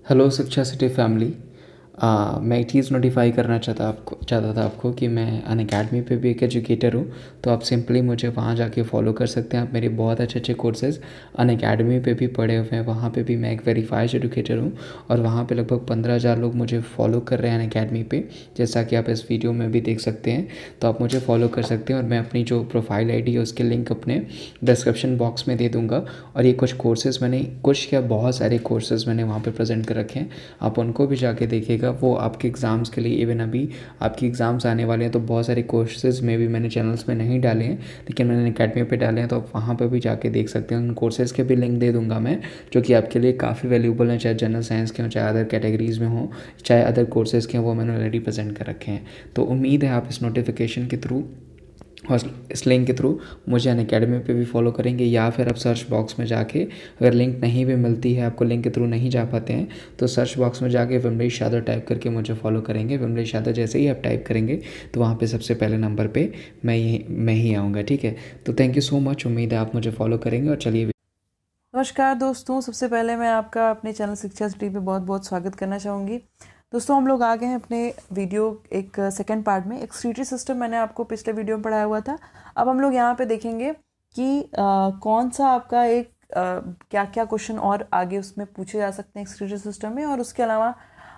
Hello शिक्षा city family. मैं एक चीज़ नोटिफाई करना चाहता था आपको कि मैं अनअकैडमी पे भी एक एजुकेटर हूँ। तो आप सिंपली मुझे वहाँ जाके फॉलो कर सकते हैं। आप मेरे बहुत अच्छे अच्छे कोर्सेज़ अनअकैडमी पे भी पढ़े हुए हैं। वहाँ पे भी मैं एक वेरीफाइड एजुकेटर हूँ और वहाँ पे लगभग 15,000 लोग मुझे फॉलो कर रहे हैं अनअकैडमी पे, जैसा कि आप इस वीडियो में भी देख सकते हैं। तो आप मुझे फॉलो कर सकते हैं और मैं अपनी जो प्रोफाइल आईडी है उसके लिंक अपने डिस्क्रिप्शन बॉक्स में दे दूँगा। और ये कुछ क्या बहुत सारे कोर्सेज़ मैंने वहाँ पे प्रेजेंट कर रखे हैं। आप उनको भी जाके देखिएगा। वो आपके एग्ज़ाम्स के लिए, इवन अभी आपकी एग्ज़ाम्स आने वाले हैं तो बहुत सारे कोर्सेज़ में भी मैंने चैनल्स में नहीं डाले हैं, लेकिन मैंने अकेडमी पे डाले हैं। तो आप वहाँ पे भी जाके देख सकते हैं। उन कोर्सेज़ के भी लिंक दे दूँगा मैं, जो कि आपके लिए काफ़ी वैल्यूबल हैं, चाहे जनरल साइंस के हों, चाहे अदर कैटेगरीज़ में हों, चाहे अदर कोर्सेज़ के हों। वो मैंने ऑलरेडी प्रेजेंट कर रखे हैं। तो उम्मीद है आप इस नोटिफिकेशन के थ्रू और इस लिंक के थ्रू मुझे अनअकैडमी पे भी फॉलो करेंगे, या फिर आप सर्च बॉक्स में जाके, अगर लिंक नहीं भी मिलती है आपको, लिंक के थ्रू नहीं जा पाते हैं, तो सर्च बॉक्स में जाके विमलेश यादव टाइप करके मुझे फॉलो करेंगे। विमलेश यादव जैसे ही आप टाइप करेंगे तो वहाँ पे सबसे पहले नंबर पे मैं ही आऊँगा। ठीक है, तो थैंक यू सो मच। उम्मीद है आप मुझे फॉलो करेंगे। और चलिए, नमस्कार दोस्तों, सबसे पहले मैं आपका अपने चैनल शिक्षा सिटी पे बहुत बहुत स्वागत करना चाहूँगी। दोस्तों, हम लोग आ गए हैं अपने वीडियो एक सेकंड पार्ट में। एक्सक्रीटरी सिस्टम मैंने आपको पिछले वीडियो में पढ़ाया हुआ था। अब हम लोग यहाँ पे देखेंगे कि कौन सा आपका एक क्या क्या क्वेश्चन और आगे उसमें पूछे जा सकते हैं एक्सक्रीटरी सिस्टम में, और उसके अलावा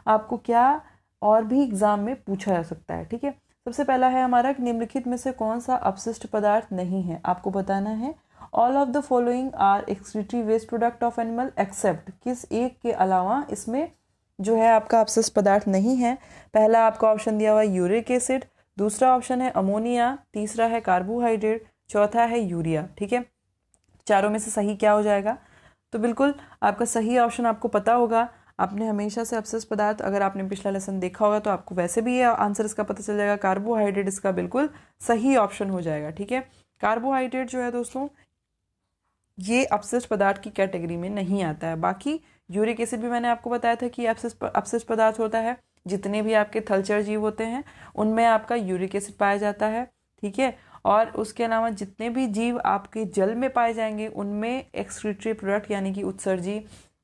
आपको क्या और भी एग्जाम में पूछा जा सकता है। ठीक है, सबसे पहला है हमारा निम्नलिखित में से कौन सा अपशिष्ट पदार्थ नहीं है। आपको बताना है all of the following are excretory waste product of animal except, किस एक के अलावा इसमें जो है आपका अपशिष्ट पदार्थ नहीं है। पहला आपका ऑप्शन दिया हुआ है यूरिक एसिड, दूसरा ऑप्शन है अमोनिया, तीसरा है कार्बोहाइड्रेट, चौथा है यूरिया। ठीक है, चारों में से सही क्या हो जाएगा? तो बिल्कुल आपका सही ऑप्शन आपको पता होगा। आपने हमेशा से अपशिष्ट पदार्थ, अगर आपने पिछला लेसन देखा होगा तो आपको वैसे भी ये आंसर इसका पता चल जाएगा। कार्बोहाइड्रेट इसका बिल्कुल सही ऑप्शन हो जाएगा। ठीक है, कार्बोहाइड्रेट जो है दोस्तों ये अपशिष्ट पदार्थ की कैटेगरी में नहीं आता है। बाकी यूरिक एसिड भी मैंने आपको बताया था कि अपशिष्ट पदार्थ होता है। जितने भी आपके थलचर जीव होते हैं उनमें आपका यूरिक एसिड पाया जाता है। ठीक है, और उसके अलावा जितने भी जीव आपके जल में पाए जाएंगे उनमें एक्सक्रीटरी प्रोडक्ट यानी कि उत्सर्जी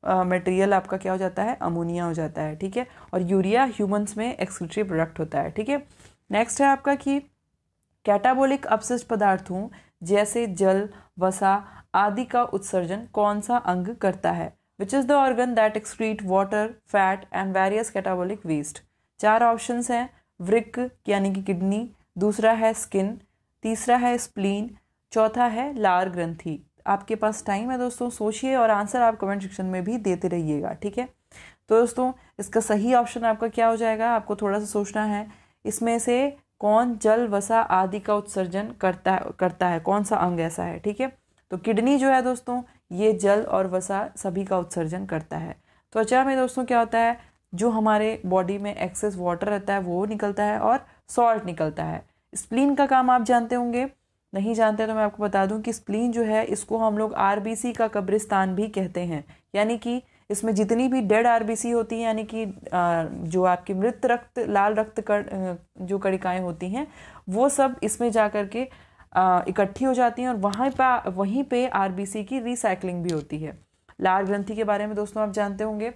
मटेरियल आपका क्या हो जाता है? अमोनिया हो जाता है। ठीक है, और यूरिया ह्यूमंस में एक्सक्रीटरी प्रोडक्ट होता है। ठीक है, नेक्स्ट है आपका कि कैटाबोलिक अपशिष्ट पदार्थों जैसे जल, वसा आदि का उत्सर्जन कौन सा अंग करता है? Which is the organ that excrete water, fat and various catabolic waste. चार ऑप्शंस हैं। वृक्क यानी कि किडनी, दूसरा है स्किन, तीसरा है स्प्लीन, चौथा है लार ग्रंथि। आपके पास टाइम है दोस्तों, सोचिए और आंसर आप कमेंट सेक्शन में भी देते रहिएगा। ठीक है, तो दोस्तों इसका सही ऑप्शन आपका क्या हो जाएगा? आपको थोड़ा सा सोचना है। इसमें से कौन जल, वसा आदि का उत्सर्जन करता है, कौन सा अंग ऐसा है? ठीक है, तो किडनी जो है दोस्तों ये जल और वसा सभी का उत्सर्जन करता है। त्वचा में दोस्तों क्या होता है? जो हमारे बॉडी में एक्सेस वाटर रहता है वो निकलता है और सॉल्ट निकलता है। स्प्लीन का काम आप जानते होंगे, नहीं जानते तो मैं आपको बता दूं कि स्प्लीन जो है इसको हम लोग आरबीसी का कब्रिस्तान भी कहते हैं। यानी कि इसमें जितनी भी डेड आरबीसी होती हैं, यानी कि जो आपकी मृत रक्त, लाल रक्त जो कणिकाएं होती हैं वो सब इसमें जा कर के इकट्ठी हो जाती हैं, और वहीं पे आरबीसी की रिसाइकलिंग भी होती है। लार ग्रंथि के बारे में दोस्तों आप जानते होंगे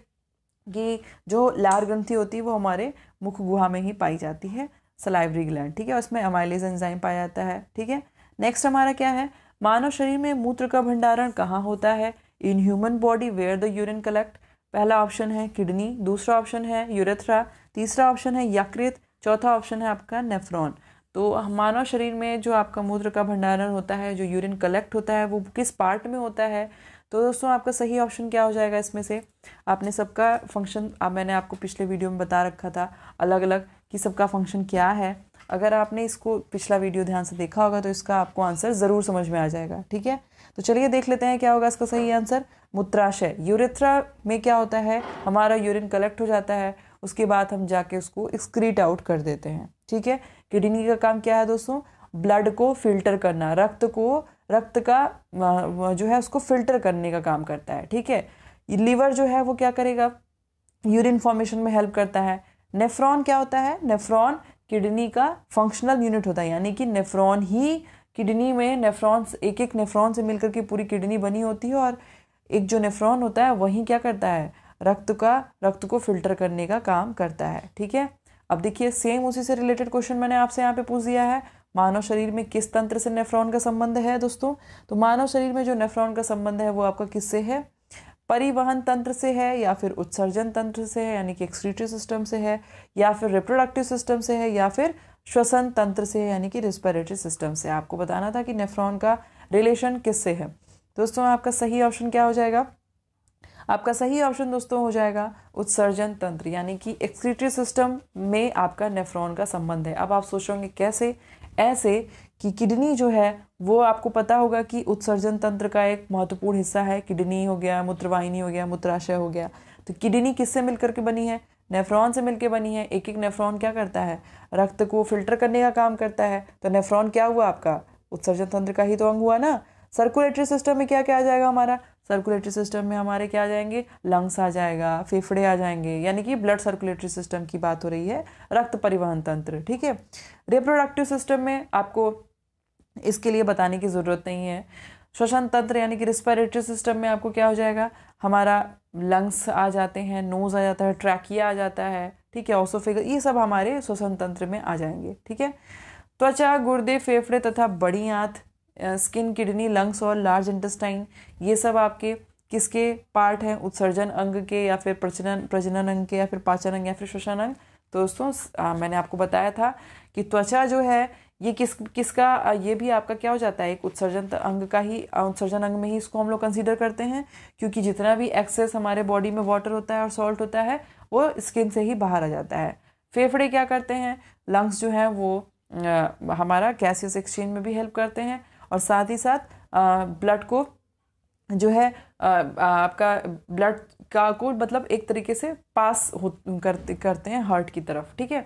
कि जो लार ग्रंथि होती है वो हमारे मुख गुहा में ही पाई जाती है, सलाइवरी ग्लैंड। ठीक है, उसमें अमाइलेज एंजाइम पाया जाता है। ठीक है, नेक्स्ट हमारा क्या है? मानव शरीर में मूत्र का भंडारण कहाँ होता है? In human body where the urine collect. पहला ऑप्शन है किडनी, दूसरा ऑप्शन है यूरेथ्रा, तीसरा ऑप्शन है यकृत, चौथा ऑप्शन है आपका नेफ्रॉन। तो मानव शरीर में जो आपका मूत्र का भंडारण होता है, जो यूरिन कलेक्ट होता है, वो किस पार्ट में होता है? तो दोस्तों आपका सही ऑप्शन क्या हो जाएगा इसमें से? आपने सबका फंक्शन, मैंने आपको पिछले वीडियो में बता रखा था अलग अलग कि सबका फंक्शन क्या है। अगर आपने इसको पिछला वीडियो ध्यान से देखा होगा तो इसका आपको आंसर ज़रूर समझ में आ जाएगा। ठीक है, तो चलिए देख लेते हैं क्या होगा इसका सही आंसर। मूत्राशय, यूरेथ्रा में क्या होता है? हमारा यूरिन कलेक्ट हो जाता है, उसके बाद हम जाके उसको एक्सक्रीट आउट कर देते हैं। ठीक है, किडनी का काम क्या है दोस्तों? ब्लड को फिल्टर करना, रक्त का जो है उसको फिल्टर करने का काम करता है। ठीक है, लीवर जो है वो क्या करेगा? यूरिन फॉर्मेशन में हेल्प करता है। नेफ्रॉन क्या होता है? नेफ्रॉन किडनी का फंक्शनल यूनिट होता है, यानी कि नेफ्रॉन ही किडनी में, नेफ्रॉन्स एक नेफ्रॉन से मिलकर के पूरी किडनी बनी होती है, और एक जो नेफ्रॉन होता है वही क्या करता है? रक्त को फिल्टर करने का काम करता है। ठीक है, अब देखिए सेम उसी से रिलेटेड क्वेश्चन मैंने आपसे यहाँ पे पूछ दिया है, मानव शरीर में किस तंत्र से नेफ्रॉन का संबंध है दोस्तों? तो मानव शरीर में जो नेफ्रॉन का संबंध है वो आपका किससे है? परिवहन तंत्र से है, या फिर उत्सर्जन तंत्र से है यानी कि एक्सक्रीटरी सिस्टम से है, या फिर रिप्रोडक्टिव सिस्टम से है, या फिर श्वसन तंत्र से है यानी कि रिस्पिरेटरी सिस्टम से। आपको बताना था कि नेफ्रॉन का रिलेशन किससे है। दोस्तों आपका सही ऑप्शन क्या हो जाएगा? आपका सही ऑप्शन दोस्तों हो जाएगा उत्सर्जन तंत्र, यानी कि एक्सक्रीटरी सिस्टम में आपका नेफ्रॉन का संबंध है। अब आप सोचोगे कैसे? ऐसे कि किडनी जो है वो आपको पता होगा कि उत्सर्जन तंत्र का एक महत्वपूर्ण हिस्सा है। किडनी हो गया, मूत्रवाहिनी हो गया, मूत्राशय हो गया। तो किडनी किससे मिलकर के बनी है? नेफ्रॉन से मिलकर बनी है। एक एक नेफ्रॉन क्या करता है? रक्त को फिल्टर करने का काम करता है। तो नेफ्रॉन क्या हुआ आपका? उत्सर्जन तंत्र का ही तो अंग हुआ ना। सर्कुलेटरी सिस्टम में क्या क्या आ जाएगा हमारा? सर्कुलेटरी सिस्टम में हमारे क्या आ जाएंगे? लंग्स आ जाएगा, फेफड़े आ जाएंगे, यानी कि ब्लड सर्कुलेटरी सिस्टम की बात हो रही है, रक्त परिवहन तंत्र। ठीक है, रिप्रोडक्टिव सिस्टम में आपको इसके लिए बताने की ज़रूरत नहीं है। श्वसन तंत्र यानी कि रिस्पिरेटरी सिस्टम में आपको क्या हो जाएगा? हमारा लंग्स आ जाते हैं, नोज आ जाता है, ट्रैकिया आ जाता है। ठीक है, ऑसोफेगस, ये सब हमारे श्वसन तंत्र में आ जाएंगे। ठीक है, त्वचा, गुर्दे, फेफड़े तथा बड़ी आंत, स्किन, किडनी, लंग्स और लार्ज इंटेस्टाइन, ये सब आपके किसके पार्ट हैं? उत्सर्जन अंग के, या फिर प्रजनन अंग के, या फिर पाचन अंग, या फिर श्वसन अंग। तो दोस्तों मैंने आपको बताया था कि त्वचा जो है ये किसका ये भी आपका क्या हो जाता है? एक उत्सर्जन अंग का ही, उत्सर्जन अंग में ही इसको हम लोग कंसीडर करते हैं, क्योंकि जितना भी एक्सेस हमारे बॉडी में वाटर होता है और सॉल्ट होता है वो स्किन से ही बाहर आ जाता है। फेफड़े क्या करते हैं? लंग्स जो है वो हमारा गैसियस एक्सचेंज में भी हेल्प करते हैं, और साथ ही साथ ब्लड को जो है आपका ब्लड का को मतलब एक तरीके से पास करते हैं हार्ट की तरफ। ठीक है,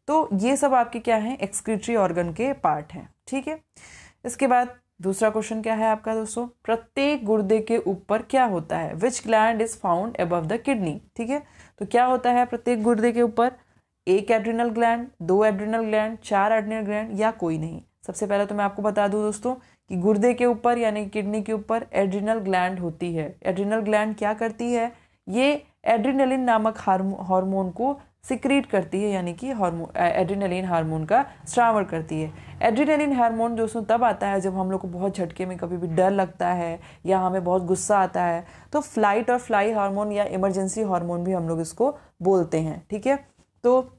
तो ये सब आपके क्या हैं? एक्सक्रीटरी ऑर्गन के पार्ट हैं। ठीक है, इसके बाद दूसरा क्वेश्चन क्या है आपका दोस्तों? प्रत्येक गुर्दे के ऊपर क्या होता है? विच gland is found above the kidney? ठीक है, तो क्या होता है प्रत्येक गुर्दे के ऊपर? एक एड्रिनल ग्लैंड, दो एड्रिनल ग्लैंड, चार एड्रिनल ग्लैंड, या कोई नहीं? सबसे पहले तो मैं आपको बता दूं दोस्तों कि गुर्दे के ऊपर यानी किडनी के ऊपर एड्रिनल ग्लैंड होती है। एड्रिनल ग्लैंड क्या करती है? ये एड्रिनलिन नामक हार्मोन को सिक्रीट करती है, यानी कि एड्रिनलिन हार्मोन का स्रावन करती है। एड्रिनलिन हार्मोन दोस्तों तब आता है जब हम लोग को बहुत झटके में कभी भी डर लगता है या हमें बहुत गुस्सा आता है, तो फ्लाइट और फ्लाई हार्मोन या इमरजेंसी हार्मोन भी हम लोग इसको बोलते हैं। ठीक है, तो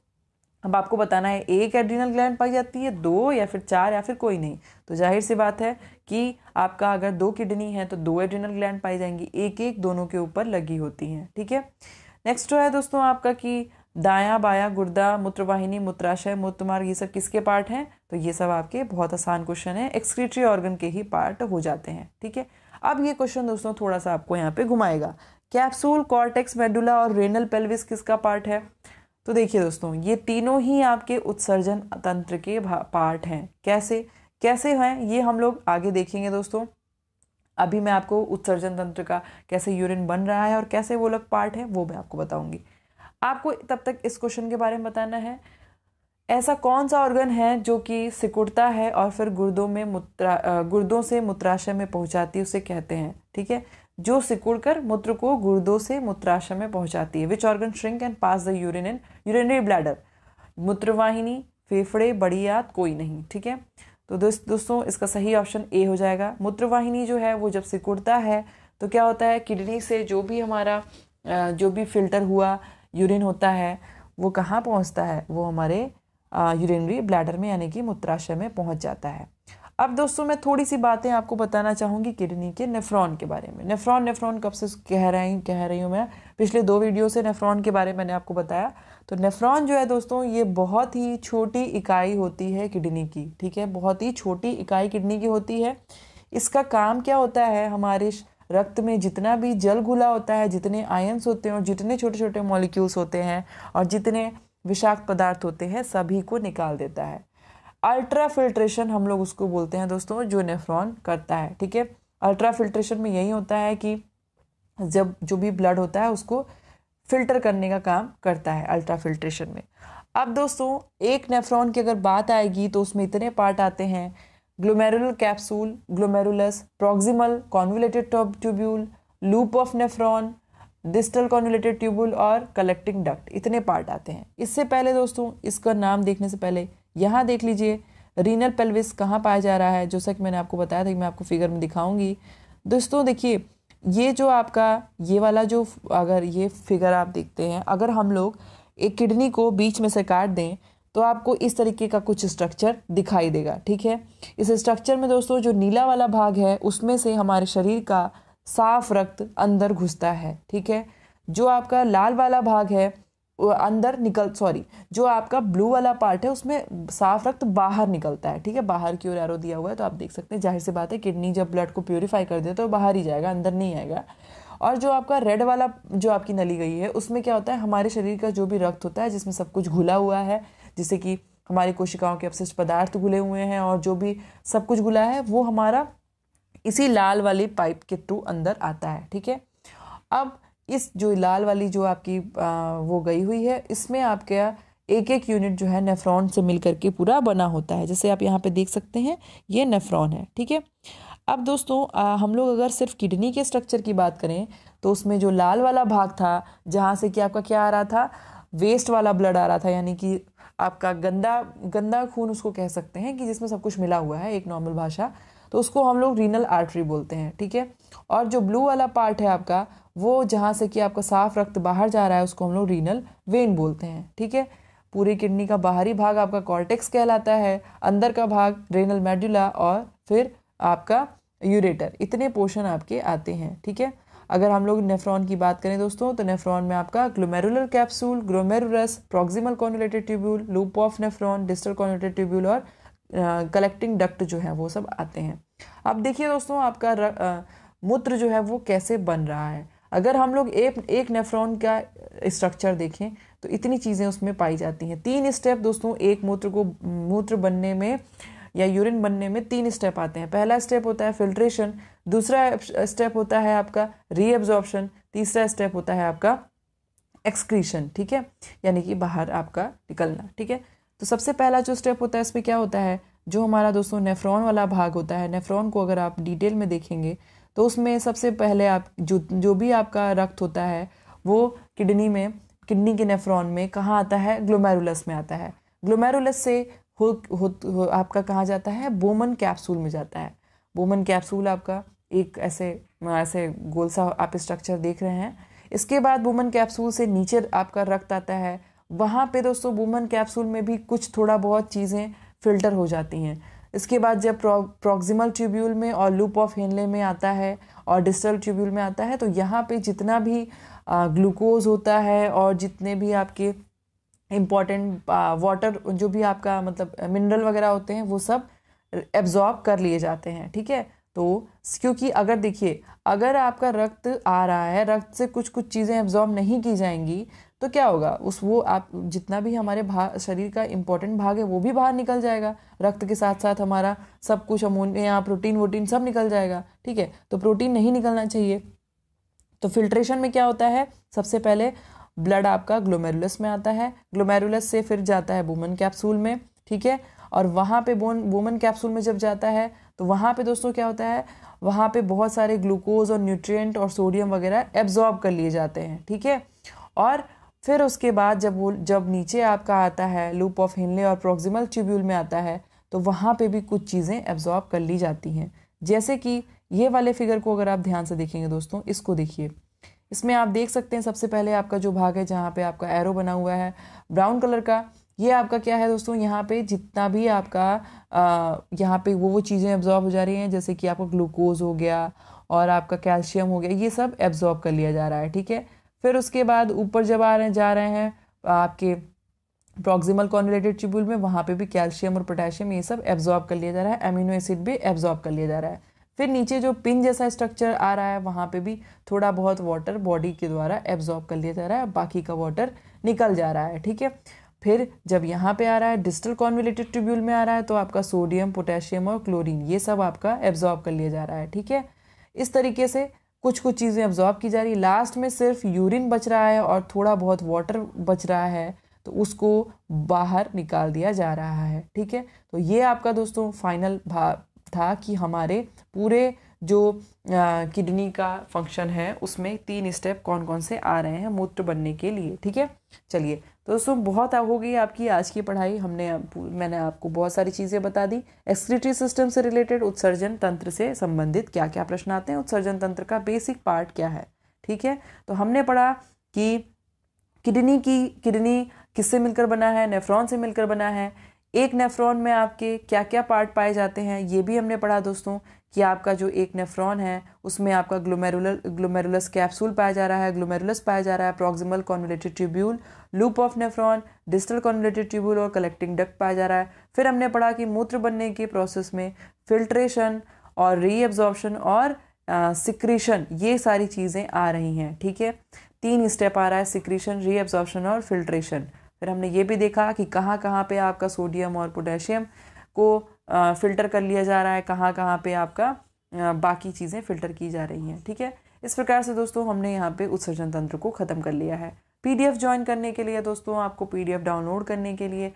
अब आपको बताना है एक एड्रिनल ग्लैंड पाई जाती है, दो, या फिर चार, या फिर कोई नहीं। तो जाहिर सी बात है कि आपका अगर दो किडनी है तो दो एड्रिनल ग्लैंड पाई जाएंगी, एक एक दोनों के ऊपर लगी होती हैं। ठीक है, नेक्स्ट है दोस्तों आपका कि दायां बायां गुर्दा, मूत्रवाहिनी, मूत्राशय, मूत्रमार्ग, ये सब किसके पार्ट हैं? तो ये सब आपके बहुत आसान क्वेश्चन है, एक्सक्रीटरी ऑर्गन के ही पार्ट हो जाते हैं। ठीक है, अब ये क्वेश्चन दोस्तों थोड़ा सा आपको यहाँ पे घुमाएगा। कैप्सूल, कॉर्टेक्स, मेडुला और रेनल पेल्विस किसका पार्ट है? तो देखिए दोस्तों ये तीनों ही आपके उत्सर्जन तंत्र के पार्ट हैं। कैसे कैसे हैं ये हम लोग आगे देखेंगे दोस्तों। अभी मैं आपको उत्सर्जन तंत्र का कैसे यूरिन बन रहा है और कैसे वो लोग पार्ट है वो मैं आपको बताऊंगी। आपको तब तक इस क्वेश्चन के बारे में बताना है, ऐसा कौन सा ऑर्गन है जो कि सिकुड़ता है और फिर गुर्दों से मूत्राशय में पहुंचाती है, उसे कहते हैं। ठीक है, जो सिकुड़कर मूत्र को गुर्दों से मूत्राशय में पहुंचाती है। Which organ shrink and pass the urine in urinary bladder? मूत्रवाहिनी, फेफड़े, बड़ी आंत, कोई नहीं। ठीक है, तो दोस्तों इसका सही ऑप्शन ए हो जाएगा। मूत्रवाहिनी जो है वो जब सिकुड़ता है तो क्या होता है, किडनी से जो भी हमारा जो भी फिल्टर हुआ यूरिन होता है वो कहाँ पहुँचता है? वो हमारे यूरिनरी ब्लैडर में यानी कि मूत्राशय में पहुँच जाता है। अब दोस्तों मैं थोड़ी सी बातें आपको बताना चाहूँगी किडनी के नेफ्रॉन के बारे में। नेफ्रॉन कब से कह रही हूँ मैं, पिछले दो वीडियो से नेफ्रॉन के बारे में मैंने आपको बताया। तो नेफ्रॉन जो है दोस्तों ये बहुत ही छोटी इकाई होती है किडनी की। ठीक है, बहुत ही छोटी इकाई किडनी की होती है। इसका काम क्या होता है, हमारे रक्त में जितना भी जल घुला होता है, जितने आयंस होते हैं और जितने छोटे छोटे मॉलिक्यूल्स होते हैं और जितने विषाक्त पदार्थ होते हैं सभी को निकाल देता है। अल्ट्रा फिल्ट्रेशन हम लोग उसको बोलते हैं दोस्तों, जो नेफ्रॉन करता है। ठीक है, अल्ट्रा फिल्ट्रेशन में यही होता है कि जब जो भी ब्लड होता है उसको फिल्टर करने का काम करता है अल्ट्रा फिल्ट्रेशन में। अब दोस्तों एक नेफ्रॉन की अगर बात आएगी तो उसमें इतने पार्ट आते हैं, glomerular capsule, glomerulus, proximal convoluted tubule, loop of nephron, distal convoluted tubule और कलेक्टिंग डक्ट, इतने पार्ट आते हैं। इससे पहले दोस्तों इसका नाम देखने से पहले यहाँ देख लीजिए रीनल पेल्विस कहाँ पाया जा रहा है, जैसा कि मैंने आपको बताया था कि मैं आपको फिगर में दिखाऊंगी। दोस्तों देखिए ये जो आपका ये वाला जो अगर ये फिगर आप देखते हैं, अगर हम लोग एक किडनी को बीच में से काट दें तो आपको इस तरीके का कुछ स्ट्रक्चर दिखाई देगा, ठीक है। इस स्ट्रक्चर में दोस्तों जो नीला वाला भाग है उसमें से हमारे शरीर का साफ रक्त अंदर घुसता है, ठीक है। जो आपका लाल वाला भाग है अंदर जो आपका ब्लू वाला पार्ट है उसमें साफ रक्त बाहर निकलता है, ठीक है। बाहर की ओर एरो दिया हुआ है तो आप देख सकते हैं, जाहिर सी बात है किडनी जब ब्लड को प्यूरिफाई कर दे तो बाहर ही जाएगा, अंदर नहीं आएगा। और जो आपका रेड वाला जो आपकी नली गई है उसमें क्या होता है, हमारे शरीर का जो भी रक्त होता है जिसमें सब कुछ घुला हुआ है, जिससे कि हमारी कोशिकाओं के अपशिष्ट पदार्थ घुले हुए हैं और जो भी सब कुछ घुला है वो हमारा इसी लाल वाली पाइप के थ्रू अंदर आता है, ठीक है। अब इस जो लाल वाली जो आपकी वो गई हुई है इसमें आपके एक एक यूनिट जो है नेफ्रॉन से मिलकर के पूरा बना होता है, जैसे आप यहाँ पे देख सकते हैं ये नेफ्रॉन है, ठीक है। अब दोस्तों हम लोग अगर सिर्फ किडनी के स्ट्रक्चर की बात करें तो उसमें जो लाल वाला भाग था जहाँ से कि आपका क्या आ रहा था, वेस्ट वाला ब्लड आ रहा था, यानी कि आपका गंदा खून उसको कह सकते हैं कि जिसमें सब कुछ मिला हुआ है एक नॉर्मल भाषा, तो उसको हम लोग रीनल आर्टरी बोलते हैं, ठीक है। और जो ब्लू वाला पार्ट है आपका वो जहाँ से कि आपका साफ रक्त बाहर जा रहा है उसको हम लोग रीनल वेन बोलते हैं, ठीक है। पूरी किडनी का बाहरी भाग आपका कॉर्टेक्स कहलाता है, अंदर का भाग रेनल मेडुला और फिर आपका यूरेटर, इतने पोर्शन आपके आते हैं, ठीक है। अगर हम लोग नेफ्रॉन की बात करें दोस्तों तो नेफ्रॉन में आपका glomerular capsule, glomerulus, proximal convoluted tubule, loop of nephron, distal convoluted tubule और कलेक्टिंग डक्ट जो है वो सब आते हैं। अब देखिए दोस्तों आपका मूत्र जो है वो कैसे बन रहा है। अगर हम लोग एक नेफ्रॉन का स्ट्रक्चर देखें तो इतनी चीज़ें उसमें पाई जाती हैं। 3 स्टेप दोस्तों एक मूत्र बनने में या यूरिन बनने में 3 स्टेप आते हैं। पहला स्टेप होता है फिल्ट्रेशन, दूसरा स्टेप होता है आपका रीएब्जॉर्प्शन, तीसरा स्टेप होता है आपका एक्सक्रीशन, ठीक है, यानी कि बाहर आपका निकलना, ठीक है। तो सबसे पहला जो स्टेप होता है इसमें क्या होता है, जो हमारा दोस्तों नेफ्रॉन वाला भाग होता है, नेफ्रॉन को अगर आप डिटेल में देखेंगे तो उसमें सबसे पहले आप जो भी आपका रक्त होता है वो किडनी के नेफ्रॉन में कहाँ आता है, ग्लोमेरुलस में आता है। ग्लोमेरुलस से आपका कहाँ जाता है, बोमन कैप्सूल में जाता है। बोमन कैप्सूल आपका एक ऐसे गोल सा आप स्ट्रक्चर देख रहे हैं। इसके बाद बोमन कैप्सूल से नीचे आपका रक्त आता है, वहाँ पे दोस्तों बोमन कैप्सूल में भी कुछ थोड़ा बहुत चीज़ें फिल्टर हो जाती हैं। इसके बाद जब प्रॉक्सिमल ट्यूब्यूल में और लूप ऑफ हेनले में आता है और डिस्टल ट्यूब्यूल में आता है तो यहाँ पे जितना भी ग्लूकोज होता है और जितने भी आपके इम्पॉर्टेंट वाटर जो भी आपका मतलब मिनरल वगैरह होते हैं वो सब एब्जॉर्ब कर लिए जाते हैं, ठीक है। तो क्योंकि अगर देखिए अगर आपका रक्त आ रहा है, रक्त से कुछ चीज़ें एब्जॉर्ब नहीं की जाएंगी तो क्या होगा, वो आप जितना भी हमारे शरीर का इम्पोर्टेंट भाग है वो भी बाहर निकल जाएगा, रक्त के साथ साथ हमारा सब कुछ अमोनिया प्रोटीन वोटीन सब निकल जाएगा, ठीक है। तो प्रोटीन नहीं निकलना चाहिए। तो फिल्ट्रेशन में क्या होता है, सबसे पहले ब्लड आपका ग्लोमेरुलस में आता है, ग्लोमेरुलस से फिर जाता है बोमन कैप्सूल में, ठीक है। और वहाँ पे बोमन कैप्सूल में जब जाता है तो वहाँ पे दोस्तों क्या होता है, वहाँ पे बहुत सारे ग्लूकोज और न्यूट्रिएंट और सोडियम वगैरह एब्जॉर्ब कर लिए जाते हैं, ठीक है। और फिर उसके बाद जब नीचे आपका आता है लूप ऑफ हेनले और प्रॉक्सिमल ट्यूब्यूल में आता है तो वहाँ पे भी कुछ चीज़ें एब्जॉर्ब कर ली जाती हैं। जैसे कि ये वाले फिगर को अगर आप ध्यान से देखेंगे दोस्तों, इसको देखिए, इसमें आप देख सकते हैं सबसे पहले आपका जो भाग है जहाँ पे आपका एरो बना हुआ है ब्राउन कलर का, ये आपका क्या है दोस्तों, यहाँ पे जितना भी आपका यहाँ पे वो चीज़ें एब्जॉर्ब हो जा रही हैं, जैसे कि आपका ग्लूकोज हो गया और आपका कैल्शियम हो गया, ये सब एब्जॉर्ब कर लिया जा रहा है, ठीक है। फिर उसके बाद ऊपर जब जा रहे हैं आपके प्रॉक्सिमल कॉन्वोल्यूटेड ट्यूब्यूल में, वहाँ पे भी कैल्शियम और पोटेशियम ये सब एब्जॉर्ब कर लिया जा रहा है, अमीनो एसिड भी एब्जॉर्ब कर लिया जा रहा है। फिर नीचे जो पिन जैसा स्ट्रक्चर आ रहा है वहाँ पे भी थोड़ा बहुत वाटर बॉडी के द्वारा एब्जॉर्ब कर लिया जा रहा है, बाकी का वाटर निकल जा रहा है, ठीक है। फिर जब यहाँ पे आ रहा है डिस्टल कॉन्वोल्यूटेड ट्यूब्यूल में आ रहा है तो आपका सोडियम पोटेशियम और क्लोरीन ये सब आपका एब्जॉर्ब कर लिया जा रहा है, ठीक है। इस तरीके से कुछ चीज़ें एब्जॉर्ब की जा रही है। लास्ट में सिर्फ यूरिन बच रहा है और थोड़ा बहुत वाटर बच रहा है तो उसको बाहर निकाल दिया जा रहा है, ठीक है। तो ये आपका दोस्तों था कि हमारे पूरे जो किडनी का फंक्शन है उसमें 3 स्टेप कौन कौन से आ रहे हैं मूत्र बनने के लिए। ठीक है, चलिए तो दोस्तों बहुत हो गई आपकी आज की पढ़ाई। मैंने आपको बहुत सारी चीज़ें बता दी। एक्सक्रीटरी सिस्टम से रिलेटेड, उत्सर्जन तंत्र से संबंधित क्या क्या प्रश्न आते हैं, उत्सर्जन तंत्र का बेसिक पार्ट क्या है। ठीक है, तो हमने पढ़ा कि किडनी किससे मिलकर बना है, नेफ्रॉन से मिलकर बना है। एक नेफ्रॉन में आपके क्या क्या पार्ट पाए जाते हैं ये भी हमने पढ़ा दोस्तों, कि आपका जो एक नेफ्रॉन है उसमें आपका ग्लोमेरुलस कैप्सूल पाया जा रहा है, ग्लोमेरुलस पाया जा रहा है, proximal convoluted tubule, loop of nephron, distal convoluted tubule और कलेक्टिंग डक्ट पाया जा रहा है। फिर हमने पढ़ा कि मूत्र बनने के प्रोसेस में फिल्ट्रेशन और रीएब्जॉर्प्शन और सिक्रीशन, ये सारी चीज़ें आ रही हैं। ठीक है, 3 स्टेप आ रहा है, सिक्रीशन, रीएब्जॉर्प्शन और फिल्ट्रेशन। फिर हमने ये भी देखा कि कहाँ कहाँ पे आपका सोडियम और पोटेशियम को फिल्टर कर लिया जा रहा है, कहाँ कहाँ पे आपका बाकी चीज़ें फिल्टर की जा रही हैं। ठीक है, इस प्रकार से दोस्तों हमने यहाँ पे उत्सर्जन तंत्र को ख़त्म कर लिया है। PDF ज्वाइन करने के लिए दोस्तों, आपको PDF डाउनलोड करने के लिए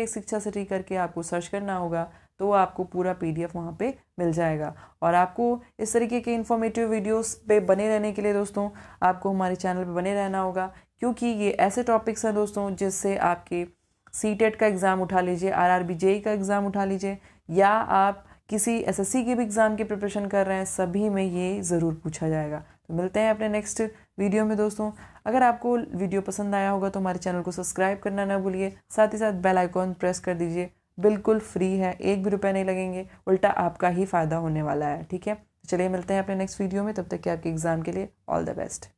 @शिक्षा सिटी करके आपको सर्च करना होगा, तो आपको पूरा PDF वहाँ पे मिल जाएगा। और आपको इस तरीके के इन्फॉर्मेटिव वीडियोस पे बने रहने के लिए दोस्तों आपको हमारे चैनल पे बने रहना होगा, क्योंकि ये ऐसे टॉपिक्स हैं दोस्तों जिससे आपके CTET का एग्ज़ाम उठा लीजिए, RRB JEE का एग्ज़ाम उठा लीजिए, या आप किसी SSC के भी एग्ज़ाम की प्रिपरेशन कर रहे हैं, सभी में ये ज़रूर पूछा जाएगा। तो मिलते हैं अपने नेक्स्ट वीडियो में दोस्तों। अगर आपको वीडियो पसंद आया होगा तो हमारे चैनल को सब्सक्राइब करना ना भूलिए, साथ ही साथ बेल आइकॉन प्रेस कर दीजिए। बिल्कुल फ्री है, 1 भी रुपये नहीं लगेंगे, उल्टा आपका ही फ़ायदा होने वाला है। ठीक है, चलिए मिलते हैं अपने नेक्स्ट वीडियो में, तब तक के आपके एग्ज़ाम के लिए ऑल द बेस्ट।